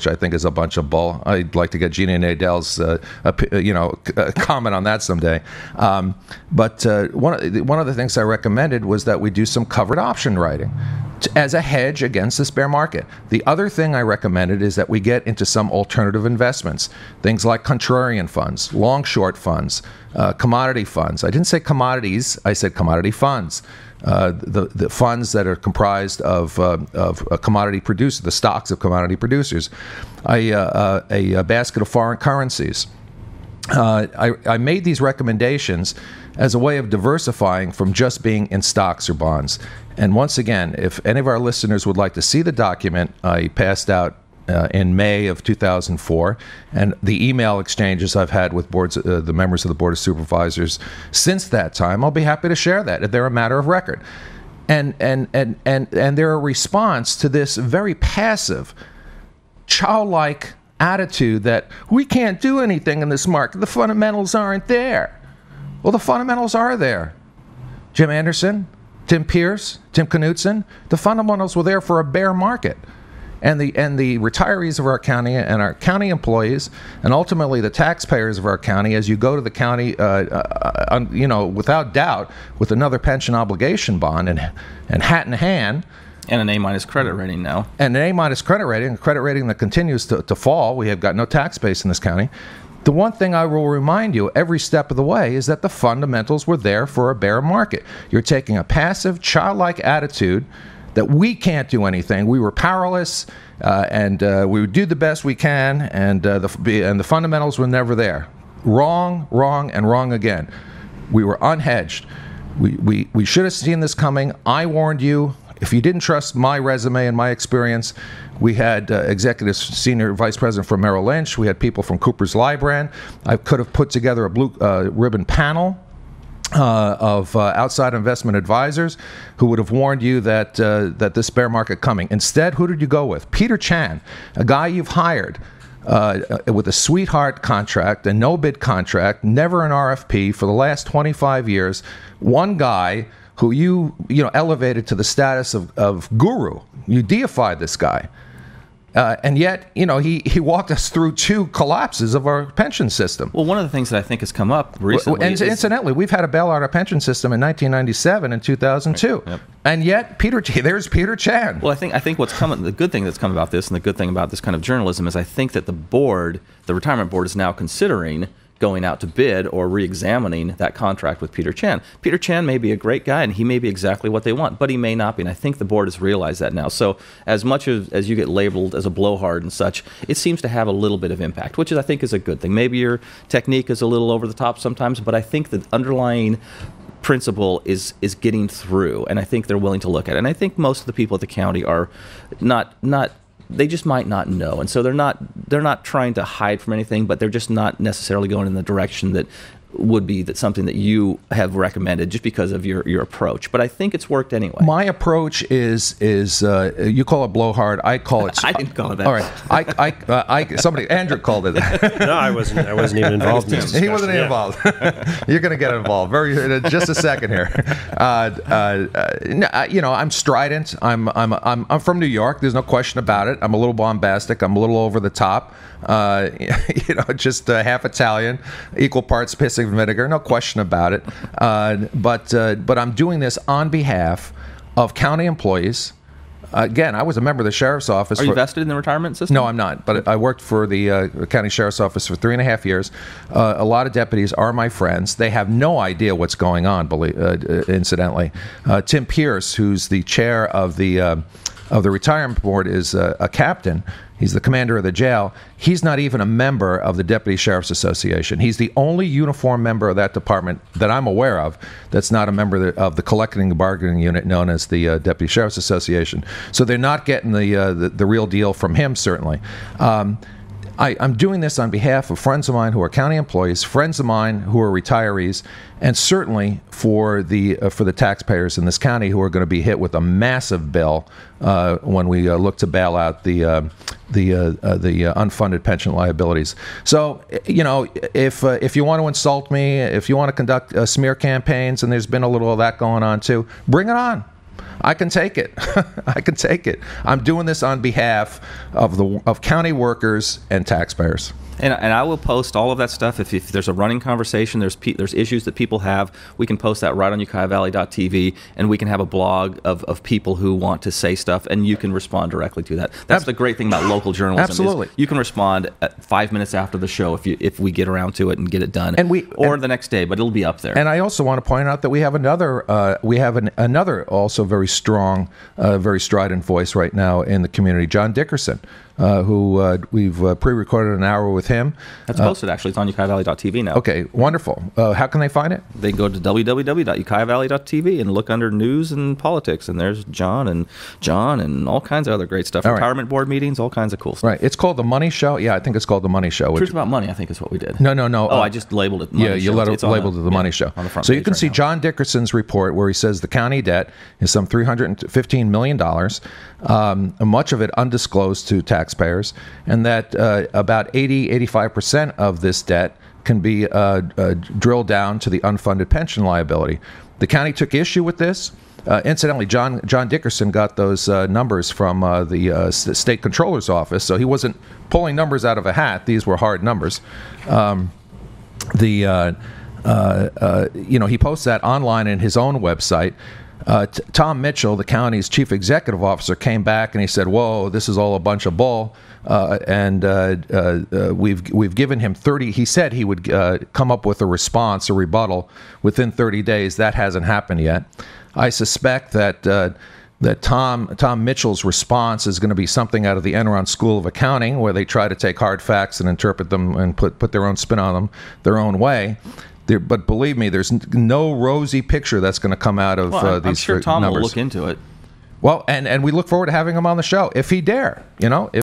which I think is a bunch of bull. I'd like to get Gina Nadel's comment on that someday. But one of the things I recommended was that we do some covered option writing as a hedge against this bear market. The other thing I recommended is that we get into some alternative investments, things like contrarian funds, long-short funds, commodity funds. I didn't say commodities, I said commodity funds. The funds that are comprised of commodity producers, the stocks of commodity producers, a basket of foreign currencies. I made these recommendations as a way of diversifying from just being in stocks or bonds. And once again, if any of our listeners would like to see the document I passed out in May of 2004, and the email exchanges I've had with the members of the Board of Supervisors since that time, I'll be happy to share that if they're a matter of record. And they're a response to this very passive, childlike attitude that we can't do anything in this market. The fundamentals aren't there. Well, the fundamentals are there. Jim Anderson, Tim Pierce, Tim Knutson, the fundamentals were there for a bear market. And the retirees of our county and our county employees and ultimately the taxpayers of our county, as you go to the county, without doubt, with another pension obligation bond and hat in hand. And an A- credit rating now. And an A- credit rating, a credit rating that continues to fall. We have got no tax base in this county. The one thing I will remind you every step of the way is that the fundamentals were there for a bear market. You're taking a passive, childlike attitude that we can't do anything. We were powerless, and we would do the best we can, and the fundamentals were never there. Wrong, and wrong again. We were unhedged. We should have seen this coming. I warned you. If you didn't trust my resume and my experience, we had executive senior vice president from Merrill Lynch. We had people from Cooper's Lybrand. I could have put together a blue ribbon panel of outside investment advisors who would have warned you that this bear market coming. Instead, who did you go with? Peter Chan, a guy you've hired with a sweetheart contract, a no-bid contract, never an RFP for the last 25 years. One guy who you elevated to the status of guru. You deified this guy. And yet, he walked us through 2 collapses of our pension system. Well, one of the things that I think has come up recently incidentally, we've had a bailout of our pension system in 1997 and 2002. Yep. And yet, there's Peter Chan. Well, I think what's coming, the good thing that's come about this, and the good thing about this kind of journalism is I think that the retirement board is now considering going out to bid or re-examining that contract with Peter Chan. Peter Chan may be a great guy and he may be exactly what they want, but he may not be. And I think the board has realized that now. So as much as you get labeled as a blowhard and such, it seems to have a little bit of impact, which I think is a good thing. Maybe your technique is a little over the top sometimes, but I think the underlying principle is getting through, and I think they're willing to look at it. And I think most of the people at the county are not they just might not know, and so they're not trying to hide from anything, but they're just not necessarily going in the direction that would be something that you have recommended just because of your approach. But I think it's worked anyway. My approach is you call it blowhard. I call it. I didn't call it that. All right. Andrew called it that. No, I wasn't even involved in this discussion. He wasn't involved. You're going to get involved in just a second here. I'm strident. I'm from New York. There's no question about it. I'm a little bombastic. I'm a little over the top. Just half Italian, equal parts pissing vinegar, no question about it. But I'm doing this on behalf of county employees. Again, I was a member of the sheriff's office. Are you vested in the retirement system? No, I'm not. But I worked for the county sheriff's office for 3.5 years. A lot of deputies are my friends. They have no idea what's going on, incidentally. Tim Pierce, who's the chair of the retirement board, is a captain. He's the commander of the jail. He's not even a member of the Deputy Sheriff's Association. He's the only uniform member of that department that I'm aware of that's not a member of the collecting and bargaining unit known as the Deputy Sheriff's Association. So they're not getting the real deal from him, certainly. I'm doing this on behalf of friends of mine who are county employees, friends of mine who are retirees, and certainly for the taxpayers in this county who are going to be hit with a massive bill when we look to bail out the unfunded pension liabilities. So, if you want to insult me, if you want to conduct smear campaigns, and there's been a little of that going on too, bring it on. I can take it. I can take it. I'm doing this on behalf of county workers and taxpayers. And I will post all of that stuff. If there's a running conversation, there's issues that people have, we can post that right on ukiahvalley.tv, and we can have a blog of people who want to say stuff, and you can respond directly to that. That's the great thing about local journalism. Absolutely. You can respond at 5 minutes after the show if we get around to it and get it done, or the next day, but it'll be up there. And I also want to point out that we have another another also very strong, very strident voice right now in the community, John Dickerson, who we've pre-recorded an hour with him. That's posted, actually. It's on ukiahvalley.tv now. Okay, wonderful. How can they find it? They can go to www.ukiahvalley.tv and look under news and politics, and there's John and all kinds of other great stuff. All right. Retirement board meetings, all kinds of cool stuff. Right. It's called The Money Show. Yeah, I think it's called The Money Show. Truth About Money, I think is what we did. No. Oh, I just labeled it Money Yeah, you Show. labeled it The Money Show. On the front so you page can right see now. John Dickerson's report where he says the county debt is some $315 million, much of it undisclosed to taxpayers, and that about 85% of this debt can be drilled down to the unfunded pension liability. The county took issue with this. Incidentally, John Dickerson got those numbers from the state controller's office, so he wasn't pulling numbers out of a hat. These were hard numbers. He posts that online in his own website. Tom Mitchell, the county's chief executive officer, came back and he said, "Whoa, this is all a bunch of bull." We've given him 30. He said he would come up with a response, a rebuttal, within 30 days. That hasn't happened yet. I suspect that Tom Mitchell's response is going to be something out of the Enron School of Accounting, where they try to take hard facts and interpret them and put their own spin on them their own way. But believe me, there's no rosy picture that's going to come out of these I'm sure Tom numbers. will look into it. Well, and we look forward to having him on the show if he dare.